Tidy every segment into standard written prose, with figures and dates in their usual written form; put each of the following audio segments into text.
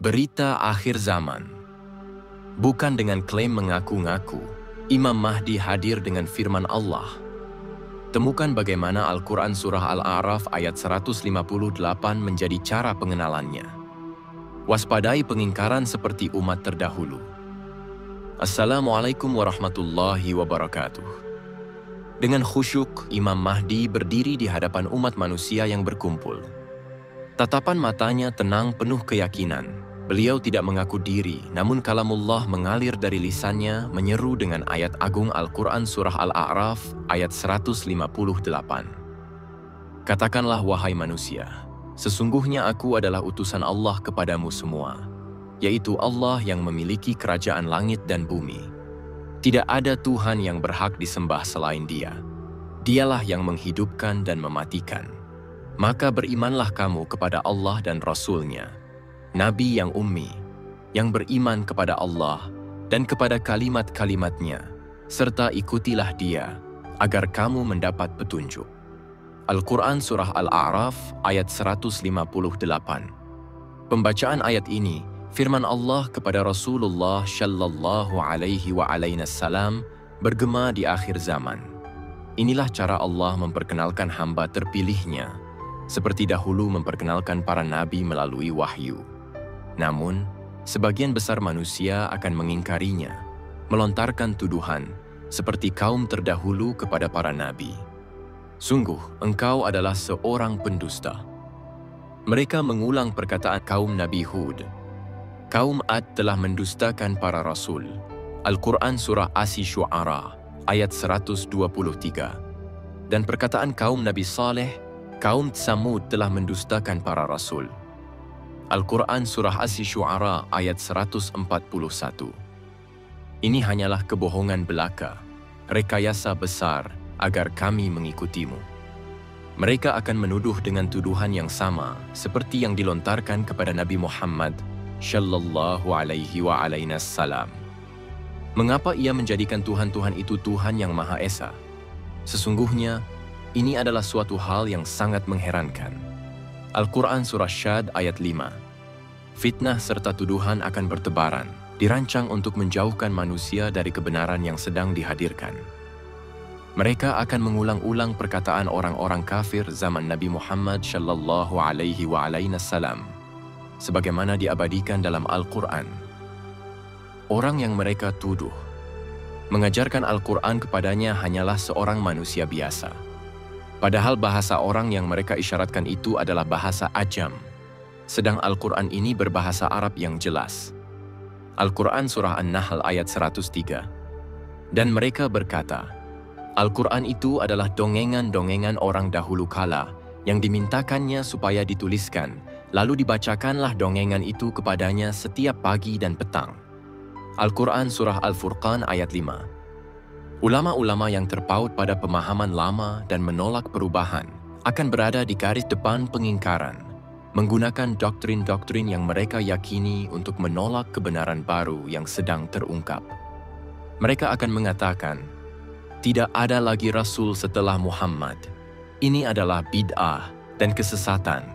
Berita akhir zaman. Bukan dengan klaim mengaku-ngaku, Imam Mahdi hadir dengan firman Allah. Temukan bagaimana Al-Quran Surah Al-A'raf ayat 158 menjadi cara pengenalannya. Waspadai pengingkaran seperti umat terdahulu. Assalamualaikum warahmatullahi wabarakatuh. Dengan khusyuk, Imam Mahdi berdiri di hadapan umat manusia yang berkumpul. Tatapan matanya tenang penuh keyakinan. Beliau tidak mengaku diri, namun kalamullah mengalir dari lisannya menyeru dengan ayat agung Al-Quran Surah Al-A'raf ayat 158. Katakanlah wahai manusia, sesungguhnya aku adalah utusan Allah kepadamu semua, yaitu Allah yang memiliki kerajaan langit dan bumi. Tidak ada Tuhan yang berhak disembah selain Dia. Dialah yang menghidupkan dan mematikan. Maka berimanlah kamu kepada Allah dan Rasul-Nya, Nabi yang ummi, yang beriman kepada Allah dan kepada kalimat-kalimatnya, serta ikutilah Dia, agar kamu mendapat petunjuk. Al-Quran Surah Al-A'raf ayat 158. Pembacaan ayat ini, firman Allah kepada Rasulullah Shallallahu Alaihi Wasallam bergema di akhir zaman. Inilah cara Allah memperkenalkan hamba terpilihnya, seperti dahulu memperkenalkan para nabi melalui wahyu. Namun, sebagian besar manusia akan mengingkarinya, melontarkan tuduhan, seperti kaum terdahulu kepada para nabi. Sungguh, engkau adalah seorang pendusta. Mereka mengulang perkataan kaum Nabi Hud. Kaum Ad telah mendustakan para rasul. Al-Quran Surah Asy-Syu'ara ayat 123. Dan perkataan kaum Nabi Saleh, kaum Tsamud telah mendustakan para rasul. Al-Quran Surah Asy-Syu'ara ayat 141. Ini hanyalah kebohongan belaka, rekayasa besar agar kami mengikutimu. Mereka akan menuduh dengan tuduhan yang sama seperti yang dilontarkan kepada Nabi Muhammad Shallallahu Alaihi Wasallam. Mengapa ia menjadikan Tuhan-Tuhan itu Tuhan yang Maha Esa? Sesungguhnya, ini adalah suatu hal yang sangat mengherankan. Al-Quran Surah Syad ayat 5. Fitnah serta tuduhan akan bertebaran, dirancang untuk menjauhkan manusia dari kebenaran yang sedang dihadirkan. Mereka akan mengulang-ulang perkataan orang-orang kafir zaman Nabi Muhammad Shallallahu Alaihi Wasallam, sebagaimana diabadikan dalam Al-Quran. Orang yang mereka tuduh, mengajarkan Al-Quran kepadanya hanyalah seorang manusia biasa. Padahal bahasa orang yang mereka isyaratkan itu adalah bahasa Ajam, sedang Al-Quran ini berbahasa Arab yang jelas. Al-Quran Surah An-Nahl ayat 103. Dan mereka berkata, Al-Quran itu adalah dongengan-dongengan orang dahulu kala yang dimintakannya supaya dituliskan, lalu dibacakanlah dongengan itu kepadanya setiap pagi dan petang. Al-Quran Surah Al-Furqan ayat 5. Ulama-ulama yang terpaut pada pemahaman lama dan menolak perubahan akan berada di garis depan pengingkaran, menggunakan doktrin-doktrin yang mereka yakini untuk menolak kebenaran baru yang sedang terungkap. Mereka akan mengatakan, tidak ada lagi Rasul setelah Muhammad. Ini adalah bid'ah dan kesesatan.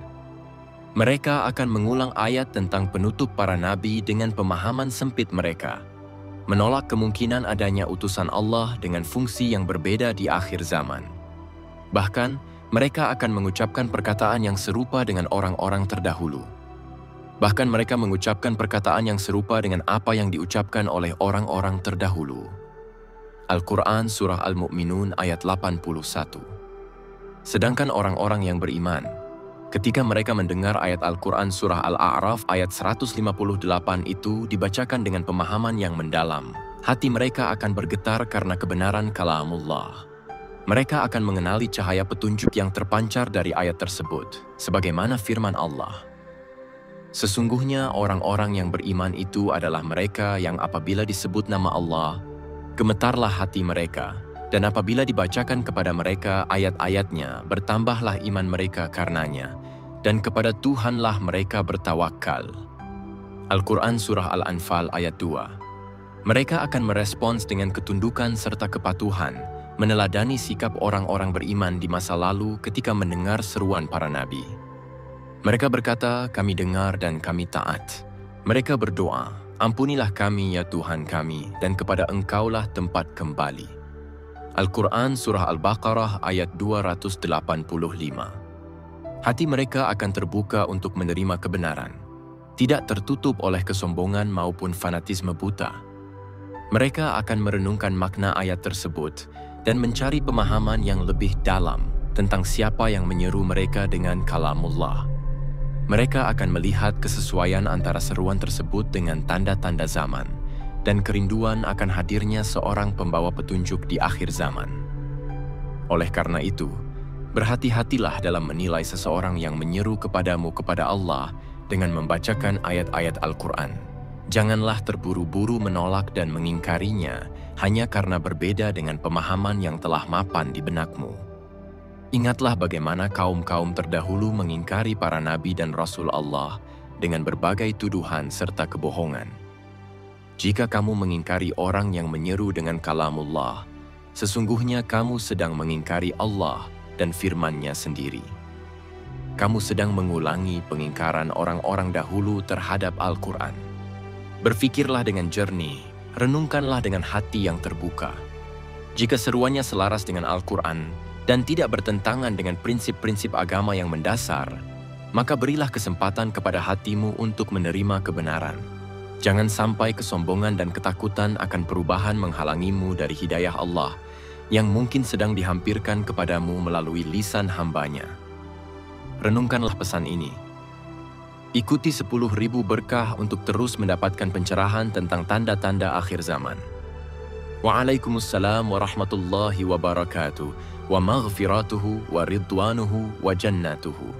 Mereka akan mengulang ayat tentang penutup para nabi dengan pemahaman sempit mereka, menolak kemungkinan adanya utusan Allah dengan fungsi yang berbeda di akhir zaman. Bahkan, mereka akan mengucapkan perkataan yang serupa dengan orang-orang terdahulu. Bahkan mereka mengucapkan perkataan yang serupa dengan apa yang diucapkan oleh orang-orang terdahulu. Al-Quran Surah Al-Mu'minun ayat 81. Sedangkan orang-orang yang beriman, ketika mereka mendengar ayat Al-Quran Surah Al-A'raf ayat 158 itu dibacakan dengan pemahaman yang mendalam, hati mereka akan bergetar karena kebenaran kalamullah. Mereka akan mengenali cahaya petunjuk yang terpancar dari ayat tersebut, sebagaimana firman Allah. Sesungguhnya orang-orang yang beriman itu adalah mereka yang apabila disebut nama Allah, gemetarlah hati mereka, dan apabila dibacakan kepada mereka ayat-ayatnya, bertambahlah iman mereka karenanya, dan kepada Tuhanlah mereka bertawakal. Al-Quran Surah Al-Anfal ayat 2. Mereka akan merespons dengan ketundukan serta kepatuhan, meneladani sikap orang-orang beriman di masa lalu ketika mendengar seruan para nabi. Mereka berkata, kami dengar dan kami taat. Mereka berdoa, "Ampunilah kami ya Tuhan kami, dan kepada Engkaulah tempat kembali." Al-Quran Surah Al-Baqarah ayat 285. Hati mereka akan terbuka untuk menerima kebenaran, tidak tertutup oleh kesombongan maupun fanatisme buta. Mereka akan merenungkan makna ayat tersebut dan mencari pemahaman yang lebih dalam tentang siapa yang menyeru mereka dengan kalamullah. Mereka akan melihat kesesuaian antara seruan tersebut dengan tanda-tanda zaman dan kerinduan akan hadirnya seorang pembawa petunjuk di akhir zaman. Oleh karena itu, berhati-hatilah dalam menilai seseorang yang menyeru kepadamu kepada Allah dengan membacakan ayat-ayat Al-Quran. Janganlah terburu-buru menolak dan mengingkarinya hanya karena berbeda dengan pemahaman yang telah mapan di benakmu. Ingatlah bagaimana kaum-kaum terdahulu mengingkari para nabi dan rasul Allah dengan berbagai tuduhan serta kebohongan. Jika kamu mengingkari orang yang menyeru dengan kalamullah, sesungguhnya kamu sedang mengingkari Allah dan firman-Nya sendiri. Kamu sedang mengulangi pengingkaran orang-orang dahulu terhadap Al-Quran. Berfikirlah dengan jernih, renungkanlah dengan hati yang terbuka. Jika seruannya selaras dengan Al-Quran dan tidak bertentangan dengan prinsip-prinsip agama yang mendasar, maka berilah kesempatan kepada hatimu untuk menerima kebenaran. Jangan sampai kesombongan dan ketakutan akan perubahan menghalangimu dari hidayah Allah yang mungkin sedang dihampirkan kepadamu melalui lisan hamba-Nya. Renungkanlah pesan ini. Ikuti 10.000 berkah untuk terus mendapatkan pencerahan tentang tanda-tanda akhir zaman. Waalaikumsalam warahmatullahi wabarakatuh wa maghfiratuhu wa ridwanuhu wa jannatuhu.